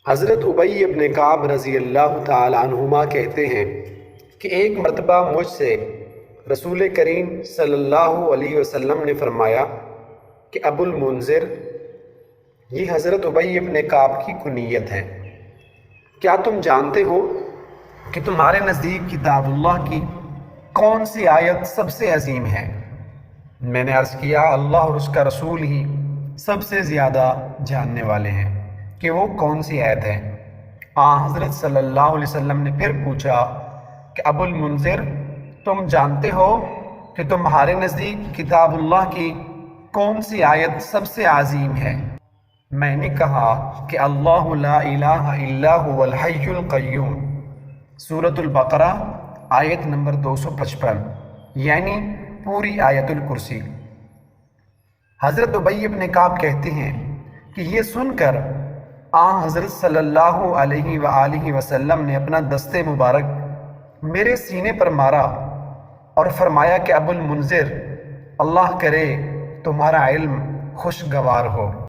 حضرت ابی بن کعب رضی اللہ تعالی عنہما کہتے ہیں کہ ایک مرتبہ مجھ سے رسول کریم صلی اللہ علیہ وسلم نے فرمایا کہ ابو المنذر، یہ حضرت ابی بن کعب کی کنیت ہے، کیا تم جانتے ہو کہ تمہارے نزدیک کتاب اللہ کی کون سی آیت سب سے عظیم ہے؟ میں نے عرض کیا اللہ اور اس کا رسول ہی سب سے زیادہ جاننے والے ہیں کہ وہ کون سی آیت ہے۔ حضرت صلی اللہ علیہ وسلم نے پھر پوچھا کہ ابو المنذر، تم جانتے ہو کہ تمہارے نزدیک کتاب اللہ کی کون سی آیت سب سے عظیم ہے؟ میں نے کہا کہ اللہ لا الہ الا هو الحی القیوم، سورۃ البقرہ آیت نمبر 255، یعنی پوری آیت الکرسی۔ حضرت ابی بن کعب کہتے ہیں کہ یہ سن کر حضرت صلی اللہ علیہ وآلہ وسلم نے اپنا دست مبارک میرے سینے پر مارا اور فرمایا کہ ابو المنذر، اللہ کرے تمہارا علم خوشگوار ہو۔